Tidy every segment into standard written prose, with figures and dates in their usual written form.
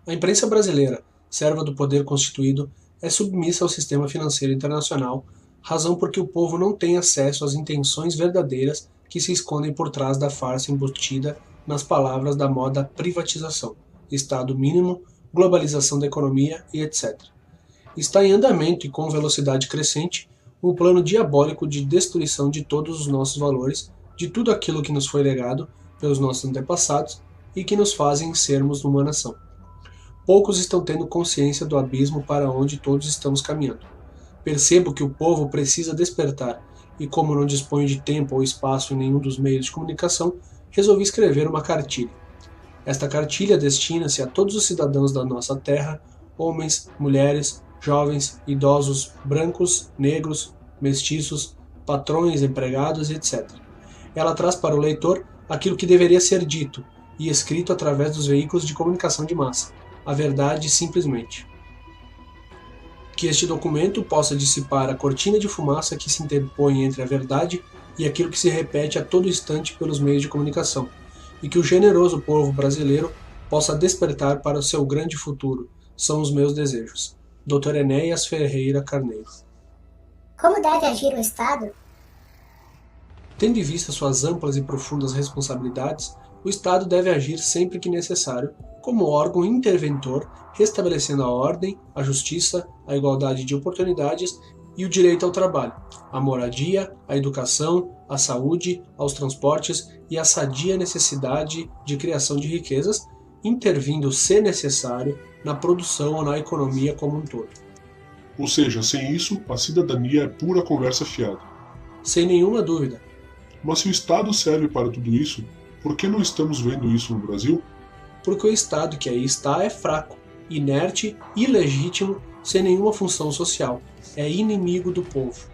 A imprensa brasileira, serva do poder constituído, é submissa ao sistema financeiro internacional, razão porque o povo não tem acesso às intenções verdadeiras que se escondem por trás da farsa embutida nas palavras da moda privatização, Estado mínimo, globalização da economia e etc. Está em andamento e com velocidade crescente um plano diabólico de destruição de todos os nossos valores, de tudo aquilo que nos foi legado pelos nossos antepassados e que nos fazem sermos uma nação. Poucos estão tendo consciência do abismo para onde todos estamos caminhando. Percebo que o povo precisa despertar e, como não disponho de tempo ou espaço em nenhum dos meios de comunicação, resolvi escrever uma cartilha. Esta cartilha destina-se a todos os cidadãos da nossa terra, homens, mulheres, jovens, idosos, brancos, negros, mestiços, patrões, empregados, etc. Ela traz para o leitor aquilo que deveria ser dito e escrito através dos veículos de comunicação de massa, a verdade simplesmente. Que este documento possa dissipar a cortina de fumaça que se interpõe entre a verdade e aquilo que se repete a todo instante pelos meios de comunicação, e que o generoso povo brasileiro possa despertar para o seu grande futuro, são os meus desejos. Dr. Enéas Ferreira Carneiro. Como deve agir o Estado? Tendo em vista suas amplas e profundas responsabilidades, o Estado deve agir sempre que necessário, como órgão interventor, restabelecendo a ordem, a justiça, a igualdade de oportunidades e o direito ao trabalho, à moradia, à educação, à saúde, aos transportes e à sadia necessidade de criação de riquezas, intervindo, se necessário, na produção ou na economia como um todo. Ou seja, sem isso, a cidadania é pura conversa fiada. Sem nenhuma dúvida. Mas se o Estado serve para tudo isso, por que não estamos vendo isso no Brasil? Porque o Estado que aí está é fraco, inerte, ilegítimo, sem nenhuma função social. É inimigo do povo.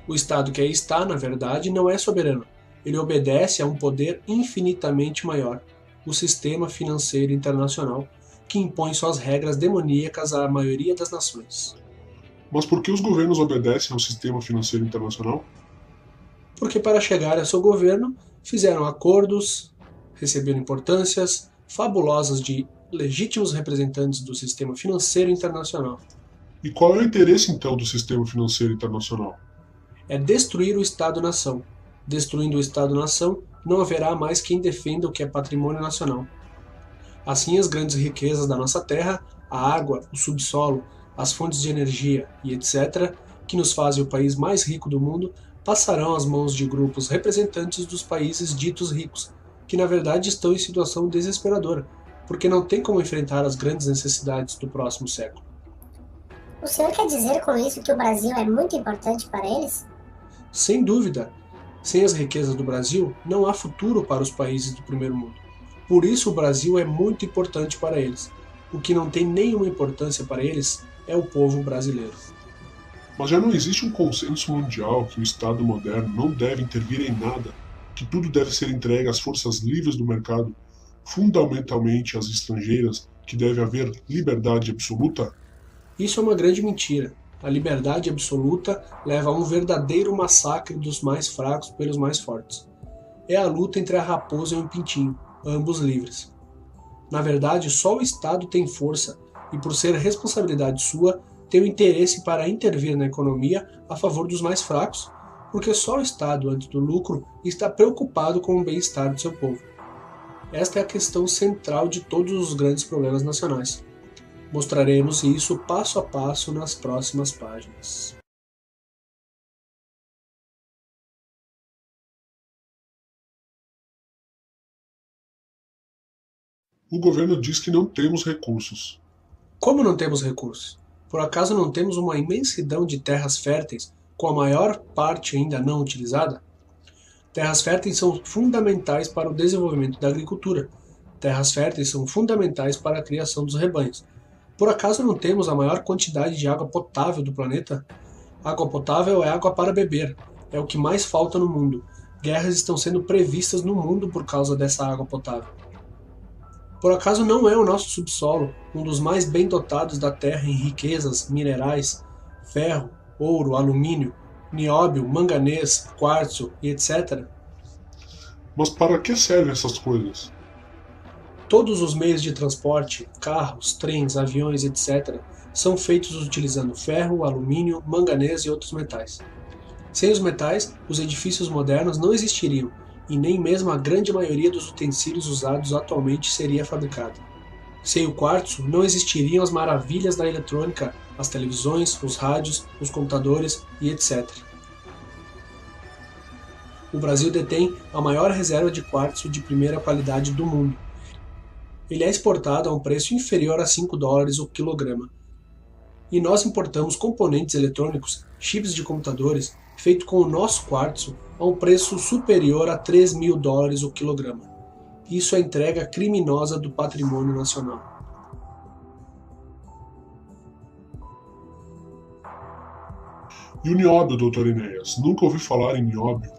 O Estado que aí está, na verdade, não é soberano. Ele obedece a um poder infinitamente maior, o sistema financeiro internacional, que impõe suas regras demoníacas à maioria das nações. Mas por que os governos obedecem ao sistema financeiro internacional? Porque para chegar a seu governo, fizeram acordos, receberam importâncias fabulosas de legítimos representantes do sistema financeiro internacional. E qual é o interesse então do sistema financeiro internacional? É destruir o Estado-nação. Destruindo o Estado-nação, não haverá mais quem defenda o que é patrimônio nacional. Assim, as grandes riquezas da nossa terra, a água, o subsolo, as fontes de energia e etc., que nos fazem o país mais rico do mundo, passarão às mãos de grupos representantes dos países ditos ricos, que na verdade estão em situação desesperadora, porque não tem como enfrentar as grandes necessidades do próximo século. O senhor quer dizer com isso que o Brasil é muito importante para eles? Sem dúvida, sem as riquezas do Brasil, não há futuro para os países do primeiro mundo. Por isso o Brasil é muito importante para eles. O que não tem nenhuma importância para eles é o povo brasileiro. Mas já não existe um consenso mundial que o Estado moderno não deve intervir em nada, que tudo deve ser entregue às forças livres do mercado, fundamentalmente às estrangeiras, que deve haver liberdade absoluta? Isso é uma grande mentira. A liberdade absoluta leva a um verdadeiro massacre dos mais fracos pelos mais fortes. É a luta entre a raposa e o pintinho, ambos livres. Na verdade, só o Estado tem força e, por ser responsabilidade sua, tem o interesse para intervir na economia a favor dos mais fracos, porque só o Estado, antes do lucro, está preocupado com o bem-estar do seu povo. Esta é a questão central de todos os grandes problemas nacionais. Mostraremos isso passo a passo nas próximas páginas. O governo diz que não temos recursos. Como não temos recursos? Por acaso não temos uma imensidão de terras férteis, com a maior parte ainda não utilizada? Terras férteis são fundamentais para o desenvolvimento da agricultura. Terras férteis são fundamentais para a criação dos rebanhos. Por acaso não temos a maior quantidade de água potável do planeta? Água potável é água para beber. É o que mais falta no mundo. Guerras estão sendo previstas no mundo por causa dessa água potável. Por acaso não é o nosso subsolo um dos mais bem dotados da Terra em riquezas minerais, ferro, ouro, alumínio, nióbio, manganês, quartzo e etc.? Mas para que servem essas coisas? Todos os meios de transporte, carros, trens, aviões, etc., são feitos utilizando ferro, alumínio, manganês e outros metais. Sem os metais, os edifícios modernos não existiriam, e nem mesmo a grande maioria dos utensílios usados atualmente seria fabricada. Sem o quartzo, não existiriam as maravilhas da eletrônica, as televisões, os rádios, os computadores e etc. O Brasil detém a maior reserva de quartzo de primeira qualidade do mundo. Ele é exportado a um preço inferior a $5 o quilograma. E nós importamos componentes eletrônicos, chips de computadores, feito com o nosso quartzo, a um preço superior a $3.000 o quilograma. Isso é entrega criminosa do patrimônio nacional. E o nióbio, Dr. Enéas? Nunca ouvi falar em nióbio.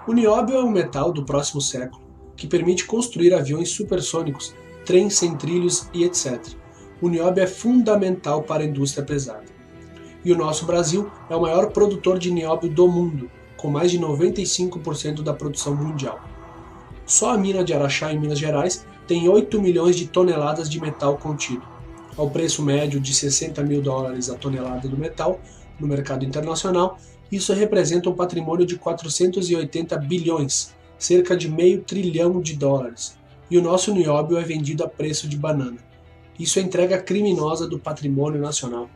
O nióbio é um metal do próximo século, que permite construir aviões supersônicos, trens sem trilhos e etc. O nióbio é fundamental para a indústria pesada. E o nosso Brasil é o maior produtor de nióbio do mundo, com mais de 95% da produção mundial. Só a mina de Araxá, em Minas Gerais, tem 8 milhões de toneladas de metal contido. Ao preço médio de $60.000 a tonelada do metal, no mercado internacional, isso representa um patrimônio de 480 bilhões, cerca de $500 bilhão. E o nosso nióbio é vendido a preço de banana. Isso é entrega criminosa do patrimônio nacional.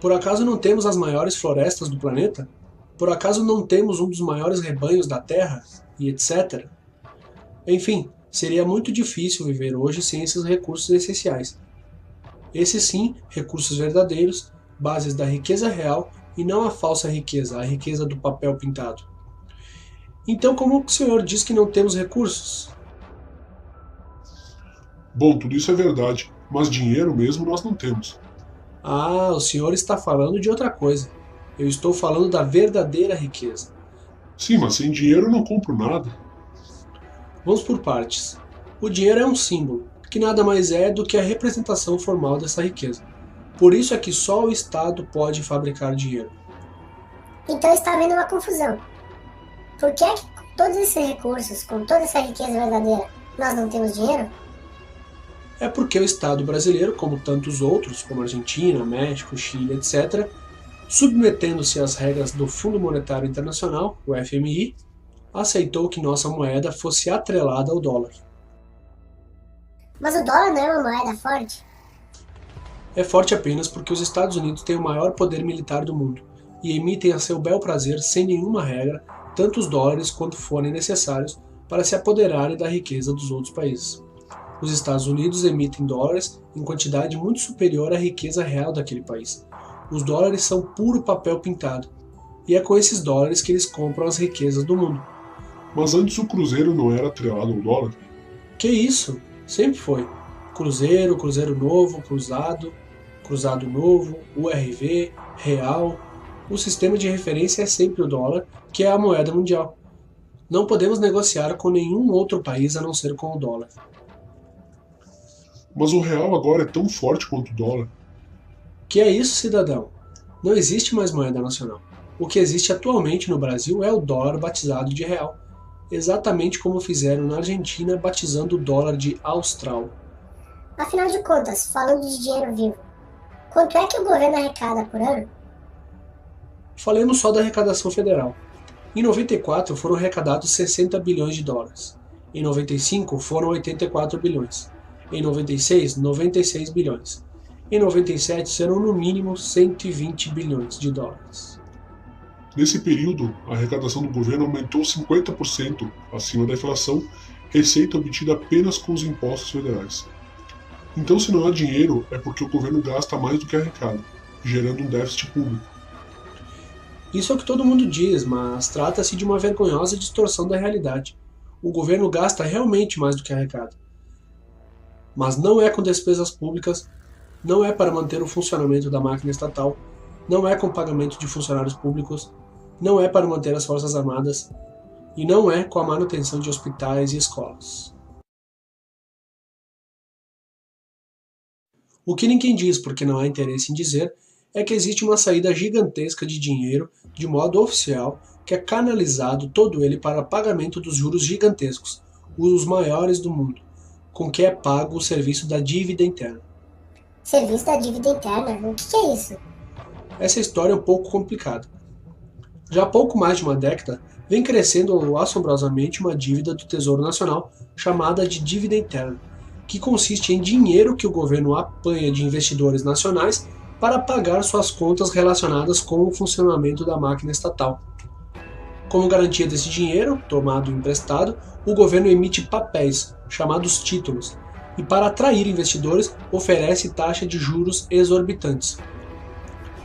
Por acaso não temos as maiores florestas do planeta? Por acaso não temos um dos maiores rebanhos da Terra? E etc. Enfim, seria muito difícil viver hoje sem esses recursos essenciais. Esses sim, recursos verdadeiros, bases da riqueza real e não a falsa riqueza, a riqueza do papel pintado. Então, como o senhor diz que não temos recursos? Bom, tudo isso é verdade, mas dinheiro mesmo nós não temos. Ah, o senhor está falando de outra coisa. Eu estou falando da verdadeira riqueza. Sim, mas sem dinheiro eu não compro nada. Vamos por partes. O dinheiro é um símbolo, que nada mais é do que a representação formal dessa riqueza. Por isso é que só o Estado pode fabricar dinheiro. Então está havendo uma confusão. Por que é que com todos esses recursos, com toda essa riqueza verdadeira, nós não temos dinheiro? É porque o Estado brasileiro, como tantos outros, como Argentina, México, Chile, etc., submetendo-se às regras do Fundo Monetário Internacional, o FMI, aceitou que nossa moeda fosse atrelada ao dólar. Mas o dólar não é uma moeda forte? É forte apenas porque os Estados Unidos têm o maior poder militar do mundo e emitem a seu bel prazer, sem nenhuma regra, tantos dólares quanto forem necessários para se apoderarem da riqueza dos outros países. Os Estados Unidos emitem dólares em quantidade muito superior à riqueza real daquele país. Os dólares são puro papel pintado, e é com esses dólares que eles compram as riquezas do mundo. Mas antes o cruzeiro não era atrelado ao dólar? Que isso? Sempre foi. Cruzeiro, cruzeiro novo, cruzado, cruzado novo, URV, real. O sistema de referência é sempre o dólar, que é a moeda mundial. Não podemos negociar com nenhum outro país a não ser com o dólar. Mas o real agora é tão forte quanto o dólar. Que é isso, cidadão? Não existe mais moeda nacional. O que existe atualmente no Brasil é o dólar batizado de real, exatamente como fizeram na Argentina batizando o dólar de austral. Afinal de contas, falando de dinheiro vivo, quanto é que o governo arrecada por ano? Falemos só da arrecadação federal. Em 94 foram arrecadados 60 bilhões de dólares. Em 95 foram 84 bilhões. Em 96, 96 bilhões. Em 97 serão no mínimo 120 bilhões de dólares. Nesse período, a arrecadação do governo aumentou 50% acima da inflação, receita obtida apenas com os impostos federais. Então, se não há dinheiro, é porque o governo gasta mais do que arrecada, gerando um déficit público. Isso é o que todo mundo diz, mas trata-se de uma vergonhosa distorção da realidade. O governo gasta realmente mais do que arrecada. Mas não é com despesas públicas, não é para manter o funcionamento da máquina estatal, não é com pagamento de funcionários públicos, não é para manter as Forças Armadas e não é com a manutenção de hospitais e escolas. O que ninguém diz, porque não há interesse em dizer, é que existe uma saída gigantesca de dinheiro de modo oficial que é canalizado todo ele para pagamento dos juros gigantescos, os maiores do mundo, com que é pago o serviço da dívida interna. Serviço da dívida interna? O que é isso? Essa história é um pouco complicada. Já há pouco mais de uma década, vem crescendo assombrosamente uma dívida do Tesouro Nacional chamada de dívida interna, que consiste em dinheiro que o governo apanha de investidores nacionais para pagar suas contas relacionadas com o funcionamento da máquina estatal. Como garantia desse dinheiro, tomado emprestado, o governo emite papéis, chamados títulos, e para atrair investidores, oferece taxa de juros exorbitantes.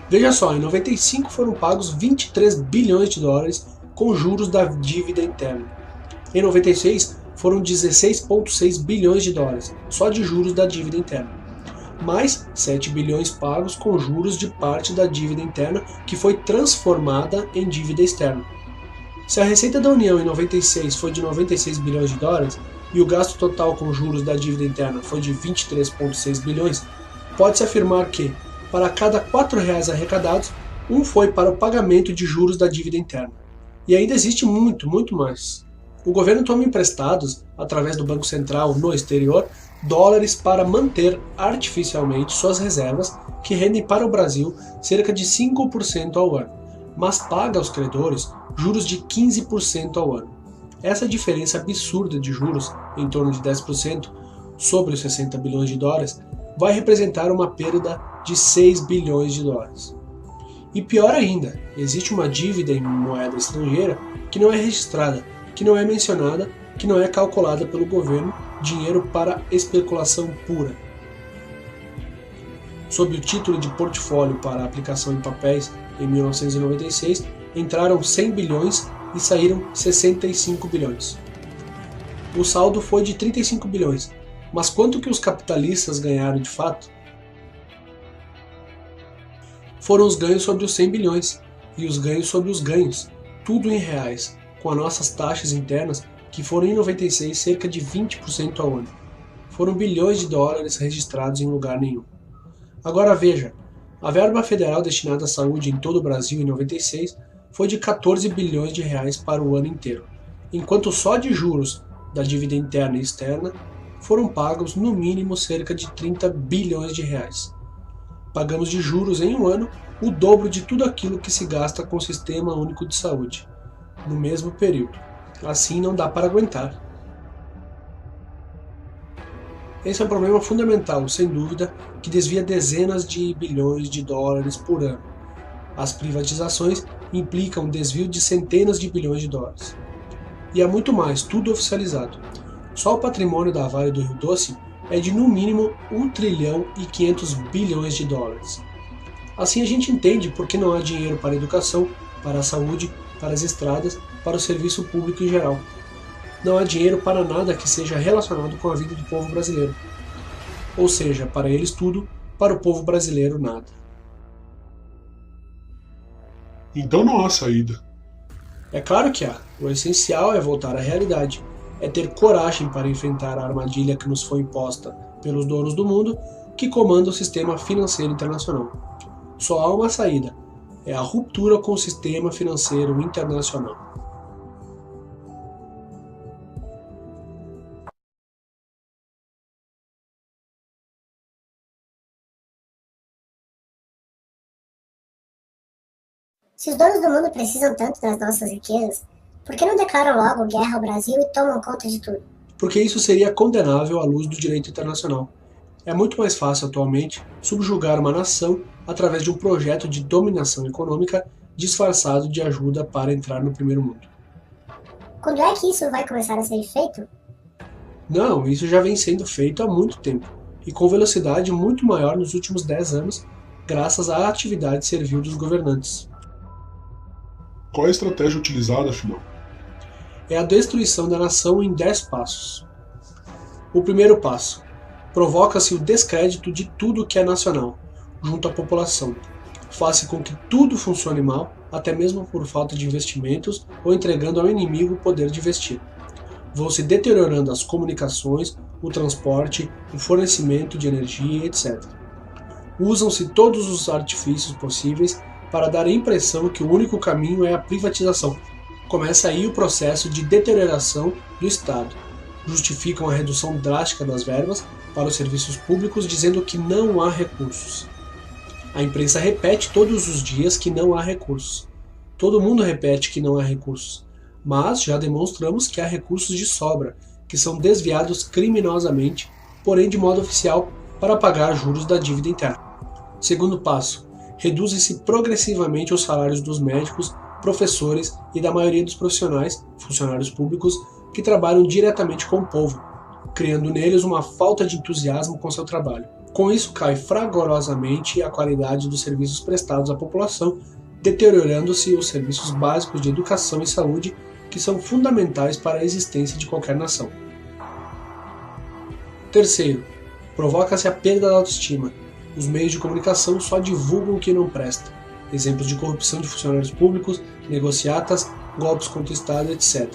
Veja só, em 95 foram pagos 23 bilhões de dólares com juros da dívida interna. Em 96 foram 16,6 bilhões de dólares, só de juros da dívida interna. Mais 7 bilhões pagos com juros de parte da dívida interna que foi transformada em dívida externa. Se a receita da União em 96 foi de 96 bilhões de dólares e o gasto total com juros da dívida interna foi de 23,6 bilhões, pode-se afirmar que, para cada R$ 4 arrecadados, um foi para o pagamento de juros da dívida interna. E ainda existe muito mais. O governo toma emprestados, através do Banco Central no exterior, dólares para manter artificialmente suas reservas, que rendem para o Brasil cerca de 5% ao ano, mas paga aos credores juros de 15% ao ano. Essa diferença absurda de juros, em torno de 10%, sobre os 60 bilhões de dólares, vai representar uma perda de 6 bilhões de dólares. E pior ainda, existe uma dívida em moeda estrangeira que não é registrada, que não é mencionada, que não é calculada pelo governo, dinheiro para especulação pura. Sob o título de portfólio para aplicação em papéis, em 1996, entraram 100 bilhões e saíram 65 bilhões. O saldo foi de 35 bilhões, mas quanto que os capitalistas ganharam de fato? Foram os ganhos sobre os 100 bilhões e os ganhos sobre os ganhos, tudo em reais, com as nossas taxas internas, que foram em 96 cerca de 20% ao ano. Foram bilhões de dólares registrados em lugar nenhum. Agora veja, a verba federal destinada à saúde em todo o Brasil em 96 foi de 14 bilhões de reais para o ano inteiro, enquanto só de juros da dívida interna e externa foram pagos no mínimo cerca de 30 bilhões de reais. Pagamos de juros em um ano o dobro de tudo aquilo que se gasta com o Sistema Único de Saúde, no mesmo período. Assim não dá para aguentar. Esse é um problema fundamental, sem dúvida, que desvia dezenas de bilhões de dólares por ano. As privatizações implicam um desvio de centenas de bilhões de dólares. E há muito mais, tudo oficializado. Só o patrimônio da Vale do Rio Doce é de no mínimo 1 trilhão e 500 bilhões de dólares. Assim a gente entende por que não há dinheiro para a educação, para a saúde, para as estradas, para o serviço público em geral. Não há dinheiro para nada que seja relacionado com a vida do povo brasileiro. Ou seja, para eles tudo, para o povo brasileiro nada. Então não há saída. É claro que há. O essencial é voltar à realidade. É ter coragem para enfrentar a armadilha que nos foi imposta pelos donos do mundo que comandam o sistema financeiro internacional. Só há uma saída. É a ruptura com o sistema financeiro internacional. Se os donos do mundo precisam tanto das nossas riquezas, por que não declaram logo guerra ao Brasil e tomam conta de tudo? Porque isso seria condenável à luz do direito internacional. É muito mais fácil atualmente subjugar uma nação através de um projeto de dominação econômica disfarçado de ajuda para entrar no primeiro mundo. Quando é que isso vai começar a ser feito? Não, isso já vem sendo feito há muito tempo, e com velocidade muito maior nos últimos 10 anos, graças à atividade servil dos governantes. Qual é a estratégia utilizada, afinal? É a destruição da nação em 10 passos. O primeiro passo: provoca-se o descrédito de tudo que é nacional, junto à população. Faz com que tudo funcione mal, até mesmo por falta de investimentos ou entregando ao inimigo o poder de investir. Vão se deteriorando as comunicações, o transporte, o fornecimento de energia, etc. Usam-se todos os artifícios possíveis para dar a impressão que o único caminho é a privatização. Começa aí o processo de deterioração do Estado. justificam a redução drástica das verbas para os serviços públicos dizendo que não há recursos. A imprensa repete todos os dias que não há recursos. Todo mundo repete que não há recursos, mas já demonstramos que há recursos de sobra, que são desviados criminosamente, porém de modo oficial, para pagar juros da dívida interna. Segundo passo, reduzem-se progressivamente os salários dos médicos, professores e da maioria dos profissionais, funcionários públicos, que trabalham diretamente com o povo, criando neles uma falta de entusiasmo com seu trabalho. Com isso, cai fragorosamente a qualidade dos serviços prestados à população, deteriorando-se os serviços básicos de educação e saúde, que são fundamentais para a existência de qualquer nação. Terceiro, provoca-se a perda da autoestima. Os meios de comunicação só divulgam o que não presta. Exemplos de corrupção de funcionários públicos, negociatas, golpes contra o Estado, etc.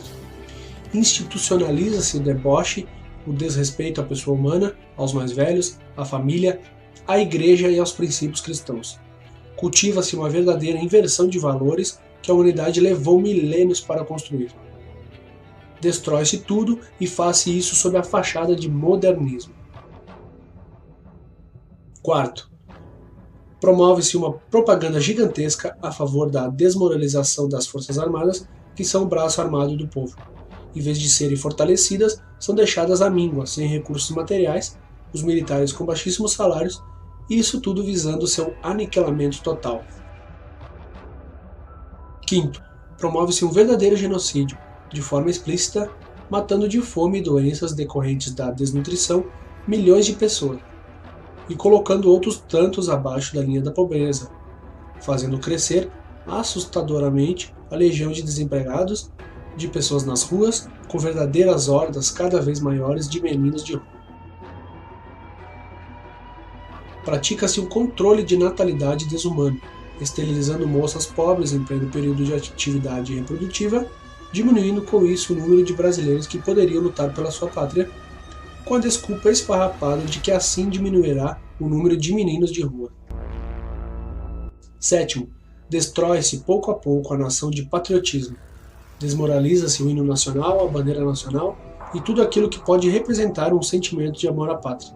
Institucionaliza-se o deboche, o desrespeito à pessoa humana, aos mais velhos, à família, à igreja e aos princípios cristãos. Cultiva-se uma verdadeira inversão de valores que a humanidade levou milênios para construir. Destrói-se tudo e faz-se isso sob a fachada de modernismo. Quarto, promove-se uma propaganda gigantesca a favor da desmoralização das Forças Armadas, que são o braço armado do povo. Em vez de serem fortalecidas, são deixadas à míngua, sem recursos materiais, os militares com baixíssimos salários, e isso tudo visando seu aniquilamento total. Quinto, promove-se um verdadeiro genocídio, de forma explícita, matando de fome e doenças decorrentes da desnutrição milhões de pessoas, e colocando outros tantos abaixo da linha da pobreza, fazendo crescer assustadoramente a legião de desempregados, de pessoas nas ruas, com verdadeiras hordas cada vez maiores de meninos de rua. Pratica-se um controle de natalidade desumano, esterilizando moças pobres em pleno período de atividade reprodutiva, diminuindo com isso o número de brasileiros que poderiam lutar pela sua pátria, com a desculpa esfarrapada de que assim diminuirá o número de meninos de rua. Sétimo, destrói-se pouco a pouco a nação de patriotismo. Desmoraliza-se o hino nacional, a bandeira nacional e tudo aquilo que pode representar um sentimento de amor à pátria.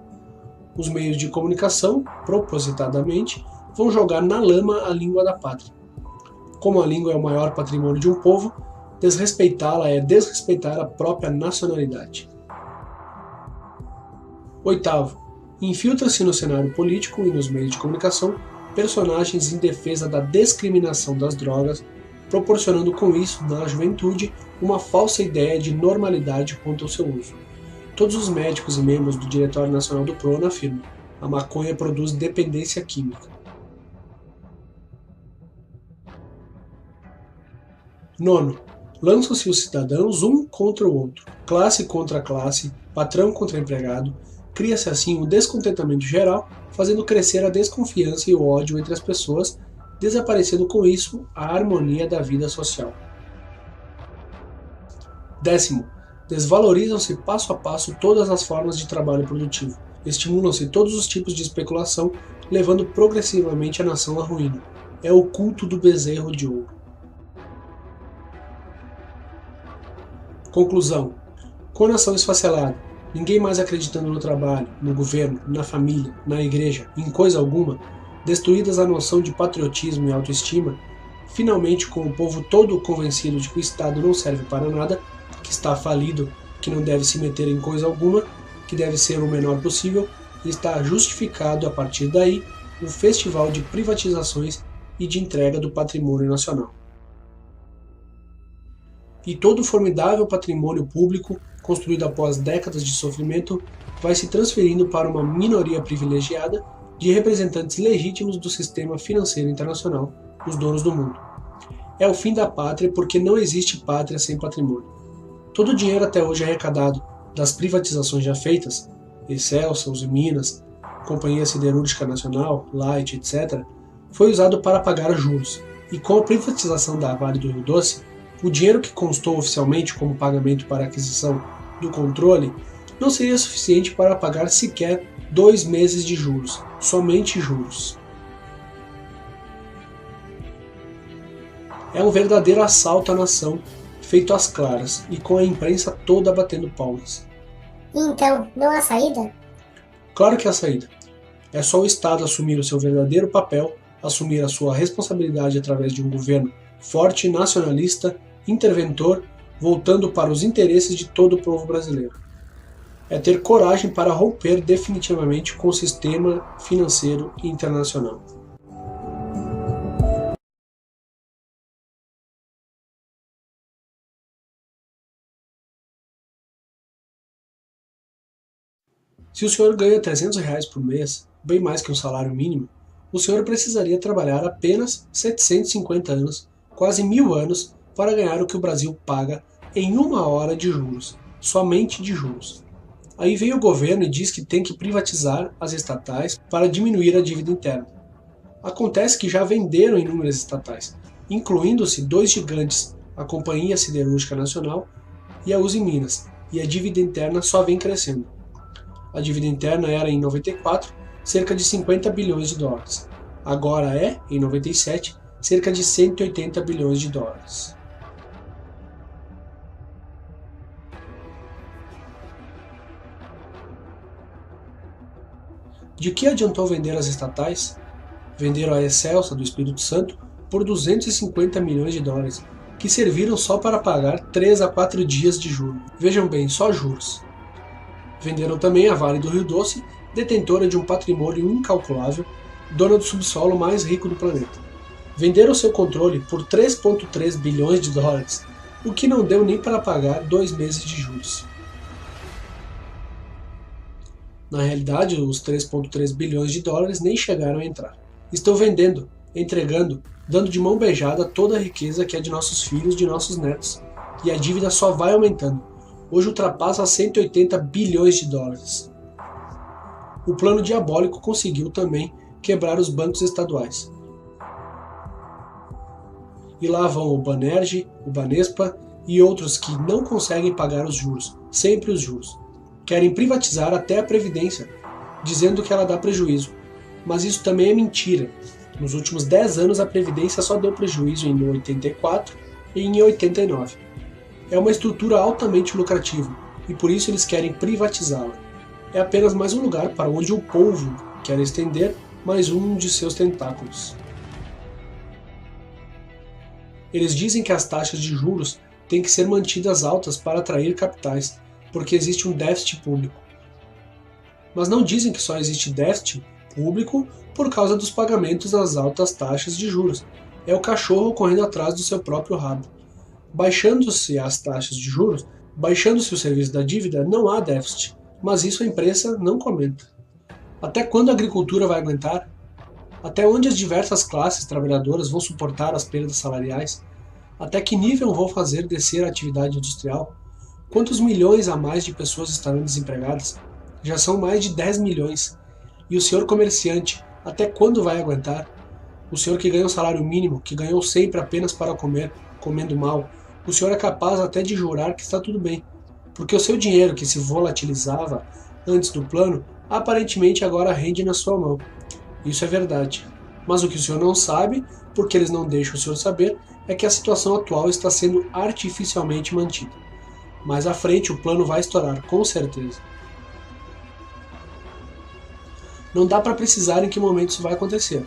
Os meios de comunicação, propositadamente, vão jogar na lama a língua da pátria. Como a língua é o maior patrimônio de um povo, desrespeitá-la é desrespeitar a própria nacionalidade. Oitavo, infiltra-se no cenário político e nos meios de comunicação personagens em defesa da descriminação das drogas, proporcionando com isso, na juventude, uma falsa ideia de normalidade quanto ao seu uso. Todos os médicos e membros do Diretório Nacional do PROAN afirmam: a maconha produz dependência química. Nono, lançam-se os cidadãos um contra o outro, classe contra classe, patrão contra empregado, cria-se assim um descontentamento geral, fazendo crescer a desconfiança e o ódio entre as pessoas, desaparecendo com isso a harmonia da vida social. Décimo, desvalorizam-se passo a passo todas as formas de trabalho produtivo, estimulam-se todos os tipos de especulação, levando progressivamente a nação à ruína. É o culto do bezerro de ouro. Conclusão. Com a nação esfacelada, ninguém mais acreditando no trabalho, no governo, na família, na igreja, em coisa alguma, destruídas a noção de patriotismo e autoestima, finalmente com o povo todo convencido de que o Estado não serve para nada, que está falido, que não deve se meter em coisa alguma, que deve ser o menor possível, e está justificado a partir daí um festival de privatizações e de entrega do patrimônio nacional. E todo o formidável patrimônio público, construído após décadas de sofrimento, vai se transferindo para uma minoria privilegiada de representantes legítimos do sistema financeiro internacional, os donos do mundo. É o fim da pátria porque não existe pátria sem patrimônio. Todo o dinheiro até hoje arrecadado das privatizações já feitas, Excelsa, Minas, Companhia Siderúrgica Nacional, Light, etc., foi usado para pagar juros. E com a privatização da Vale do Rio Doce, o dinheiro que constou oficialmente como pagamento para a aquisição do controle não seria suficiente para pagar sequer 2 meses de juros, somente juros. É um verdadeiro assalto à nação, feito às claras e com a imprensa toda batendo palmas. E então, não há saída? Claro que há saída. É só o Estado assumir o seu verdadeiro papel, assumir a sua responsabilidade através de um governo forte, nacionalista, interventor, voltando para os interesses de todo o povo brasileiro. É ter coragem para romper definitivamente com o sistema financeiro internacional. Se o senhor ganha R$ 300 por mês, bem mais que um salário mínimo, o senhor precisaria trabalhar apenas 750 anos, quase 1000 anos, para ganhar o que o Brasil paga em uma hora de juros, somente de juros. Aí vem o governo e diz que tem que privatizar as estatais para diminuir a dívida interna. Acontece que já venderam inúmeras estatais, incluindo-se dois gigantes, a Companhia Siderúrgica Nacional e a Uzi Minas, e a dívida interna só vem crescendo. A dívida interna era, em 94, cerca de 50 bilhões de dólares. Agora é, em 97, cerca de 180 bilhões de dólares. De que adiantou vender as estatais? Venderam a Excelsa do Espírito Santo por 250 milhões de dólares, que serviram só para pagar 3 a 4 dias de juros. Vejam bem, só juros. Venderam também a Vale do Rio Doce, detentora de um patrimônio incalculável, dona do subsolo mais rico do planeta. Venderam seu controle por 3,3 bilhões de dólares, o que não deu nem para pagar 2 meses de juros. Na realidade, os 3,3 bilhões de dólares nem chegaram a entrar. Estão vendendo, entregando, dando de mão beijada toda a riqueza que é de nossos filhos, de nossos netos. E a dívida só vai aumentando. Hoje ultrapassa 180 bilhões de dólares. O plano diabólico conseguiu também quebrar os bancos estaduais. E lá vão o Banerj, o Banespa e outros que não conseguem pagar os juros, sempre os juros. Querem privatizar até a Previdência, dizendo que ela dá prejuízo. Mas isso também é mentira. Nos últimos 10 anos a Previdência só deu prejuízo em 84 e em 89. É uma estrutura altamente lucrativa e por isso eles querem privatizá-la. É apenas mais um lugar para onde o povo quer estender mais um de seus tentáculos. Eles dizem que as taxas de juros têm que ser mantidas altas para atrair capitais, porque existe um déficit público. Mas não dizem que só existe déficit público por causa dos pagamentos das altas taxas de juros. É o cachorro correndo atrás do seu próprio rabo. Baixando-se as taxas de juros, baixando-se o serviço da dívida, não há déficit, mas isso a imprensa não comenta. Até quando a agricultura vai aguentar? Até onde as diversas classes trabalhadoras vão suportar as perdas salariais? Até que nível vão fazer descer a atividade industrial? Quantos milhões a mais de pessoas estarão desempregadas? Já são mais de 10 milhões. E o senhor comerciante, até quando vai aguentar? O senhor que ganha o salário mínimo, que ganhou sempre apenas para comer, comendo mal, o senhor é capaz até de jurar que está tudo bem, porque o seu dinheiro que se volatilizava antes do plano, aparentemente agora rende na sua mão. Isso é verdade. Mas o que o senhor não sabe, porque eles não deixam o senhor saber, é que a situação atual está sendo artificialmente mantida. Mais à frente o plano vai estourar, com certeza. Não dá para precisar em que momento isso vai acontecer.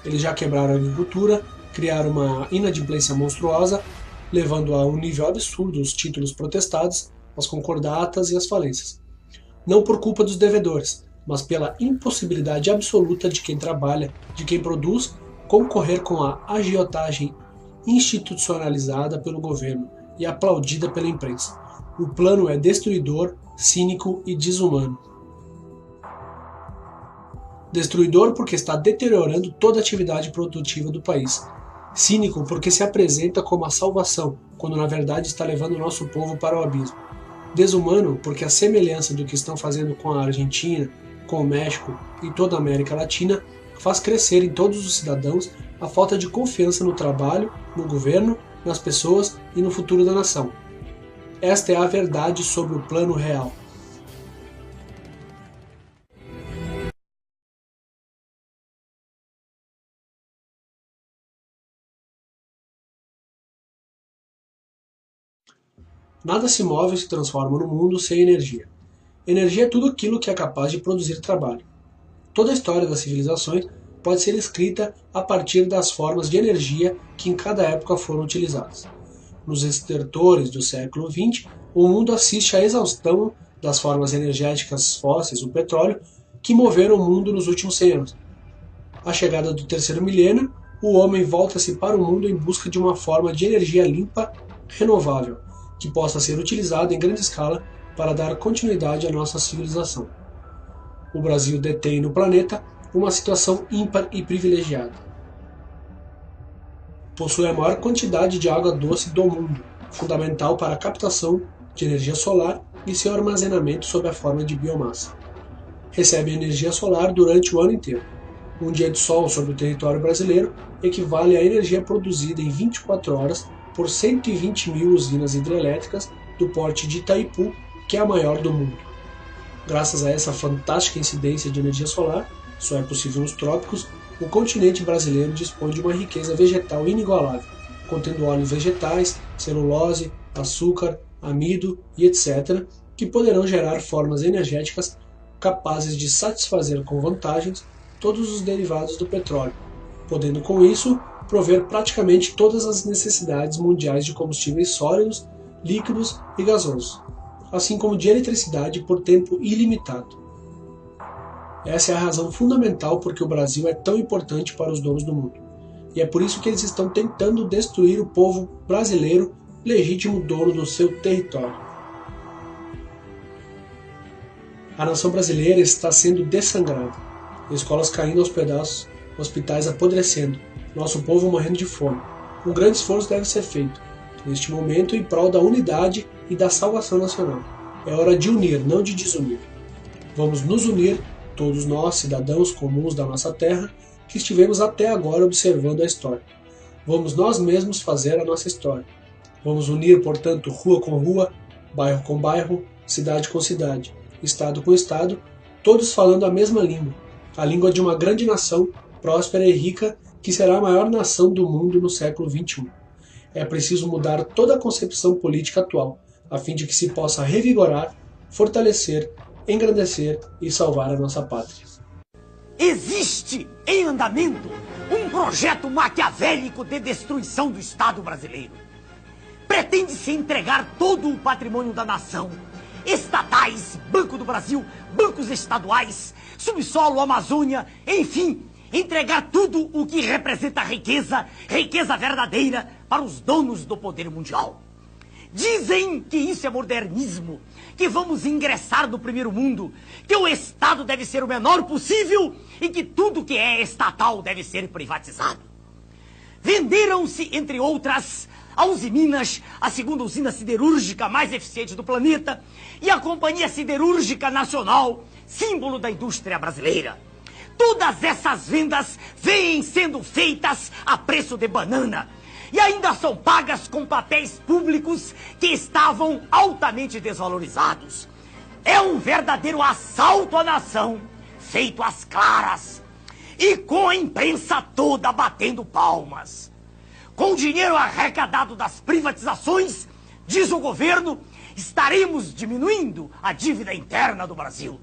Eles já quebraram a agricultura, criaram uma inadimplência monstruosa, levando a um nível absurdo os títulos protestados, as concordatas e as falências. Não por culpa dos devedores, mas pela impossibilidade absoluta de quem trabalha, de quem produz, concorrer com a agiotagem institucionalizada pelo governo e aplaudida pela imprensa. O plano é destruidor, cínico e desumano. Destruidor porque está deteriorando toda a atividade produtiva do país. Cínico porque se apresenta como a salvação, quando na verdade está levando o nosso povo para o abismo. Desumano porque a semelhança do que estão fazendo com a Argentina, com o México e toda a América Latina faz crescer em todos os cidadãos a falta de confiança no trabalho, no governo, nas pessoas e no futuro da nação. Esta é a verdade sobre o plano real. Nada se move ou se transforma no mundo sem energia. Energia é tudo aquilo que é capaz de produzir trabalho. Toda a história das civilizações pode ser escrita a partir das formas de energia que em cada época foram utilizadas. Nos estertores do século XX, o mundo assiste à exaustão das formas energéticas fósseis, o petróleo, que moveram o mundo nos últimos 100 anos. À chegada do terceiro milênio, o homem volta-se para o mundo em busca de uma forma de energia limpa, renovável, que possa ser utilizada em grande escala para dar continuidade à nossa civilização. O Brasil detém no planeta uma situação ímpar e privilegiada. Possui a maior quantidade de água doce do mundo, fundamental para a captação de energia solar e seu armazenamento sob a forma de biomassa. Recebe energia solar durante o ano inteiro. Um dia de sol sobre o território brasileiro equivale à energia produzida em 24 horas por 120 mil usinas hidrelétricas do porte de Itaipu, que é a maior do mundo. Graças a essa fantástica incidência de energia solar, só é possível nos trópicos, o continente brasileiro dispõe de uma riqueza vegetal inigualável, contendo óleos vegetais, celulose, açúcar, amido e etc., que poderão gerar formas energéticas capazes de satisfazer com vantagens todos os derivados do petróleo, podendo com isso prover praticamente todas as necessidades mundiais de combustíveis sólidos, líquidos e gasosos, assim como de eletricidade por tempo ilimitado. Essa é a razão fundamental por que o Brasil é tão importante para os donos do mundo, e é por isso que eles estão tentando destruir o povo brasileiro, legítimo dono do seu território. A nação brasileira está sendo dessangrada, escolas caindo aos pedaços, hospitais apodrecendo, nosso povo morrendo de fome. Um grande esforço deve ser feito, neste momento, em prol da unidade e da salvação nacional. É hora de unir, não de desunir. Vamos nos unir, todos nós, cidadãos comuns da nossa terra, que estivemos até agora observando a história. Vamos nós mesmos fazer a nossa história. Vamos unir, portanto, rua com rua, bairro com bairro, cidade com cidade, estado com estado, todos falando a mesma língua, a língua de uma grande nação, próspera e rica, que será a maior nação do mundo no século XXI. É preciso mudar toda a concepção política atual, a fim de que se possa revigorar, fortalecer, engrandecer e salvar a nossa pátria. Existe em andamento um projeto maquiavélico de destruição do Estado brasileiro. Pretende-se entregar todo o patrimônio da nação, estatais, Banco do Brasil, bancos estaduais, subsolo, Amazônia, enfim, entregar tudo o que representa riqueza, riqueza verdadeira, para os donos do poder mundial. Dizem que isso é modernismo, que vamos ingressar no primeiro mundo, que o Estado deve ser o menor possível e que tudo que é estatal deve ser privatizado. Venderam-se, entre outras, a Usiminas, a segunda usina siderúrgica mais eficiente do planeta, e a Companhia Siderúrgica Nacional, símbolo da indústria brasileira. Todas essas vendas vêm sendo feitas a preço de banana e ainda são pagas com papéis públicos que estavam altamente desvalorizados. É um verdadeiro assalto à nação, feito às claras, e com a imprensa toda batendo palmas. Com o dinheiro arrecadado das privatizações, diz o governo, estaremos diminuindo a dívida interna do Brasil.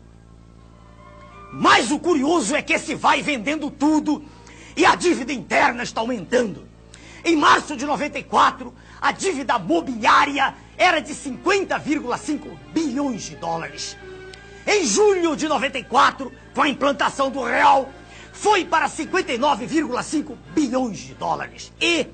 Mas o curioso é que se vai vendendo tudo e a dívida interna está aumentando. Em março de 94, a dívida mobiliária era de 50,5 bilhões de dólares. Em julho de 94, com a implantação do real, foi para 59,5 bilhões de dólares. E,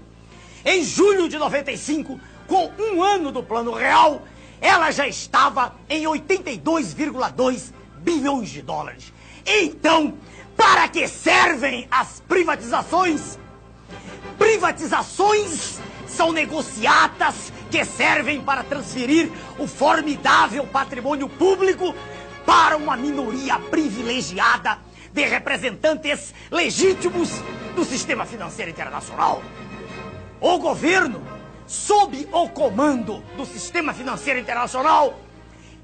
em julho de 95, com um ano do plano real, ela já estava em 82,2 bilhões de dólares. Então, para que servem as privatizações? Privatizações são negociatas que servem para transferir o formidável patrimônio público para uma minoria privilegiada de representantes legítimos do sistema financeiro internacional. O governo, sob o comando do sistema financeiro internacional,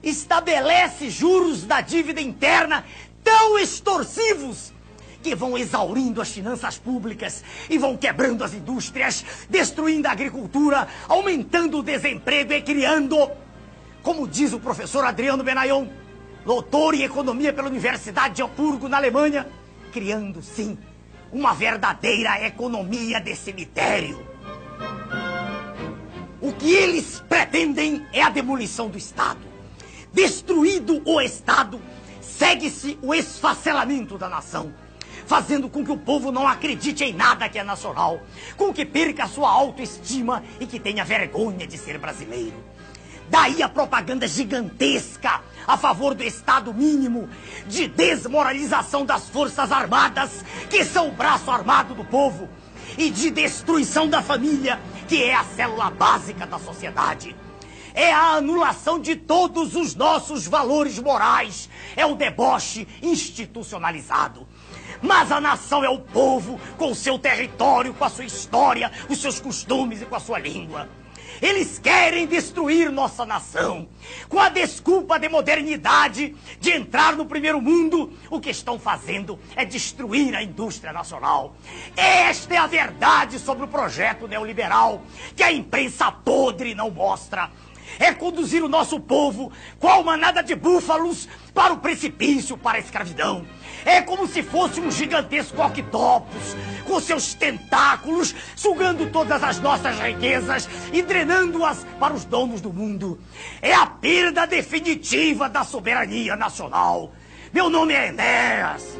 estabelece juros da dívida interna tão extorsivos que vão exaurindo as finanças públicas e vão quebrando as indústrias, destruindo a agricultura, aumentando o desemprego e criando, como diz o professor Adriano Benayon, doutor em economia pela Universidade de Hamburgo, na Alemanha, criando, sim, uma verdadeira economia de cemitério. O que eles pretendem é a demolição do Estado. Destruído o Estado, segue-se o esfacelamento da nação, fazendo com que o povo não acredite em nada que é nacional, com que perca a sua autoestima e que tenha vergonha de ser brasileiro. Daí a propaganda gigantesca a favor do Estado mínimo, de desmoralização das Forças Armadas, que são o braço armado do povo, e de destruição da família, que é a célula básica da sociedade. É a anulação de todos os nossos valores morais, é o deboche institucionalizado. Mas a nação é o povo, com o seu território, com a sua história, os seus costumes e com a sua língua. Eles querem destruir nossa nação. Com a desculpa de modernidade, de entrar no primeiro mundo, o que estão fazendo é destruir a indústria nacional. Esta é a verdade sobre o projeto neoliberal, que a imprensa podre não mostra. É conduzir o nosso povo, qual manada de búfalos, para o precipício, para a escravidão. É como se fosse um gigantesco octopus, com seus tentáculos, sugando todas as nossas riquezas e drenando-as para os donos do mundo. É a perda definitiva da soberania nacional. Meu nome é Enéas.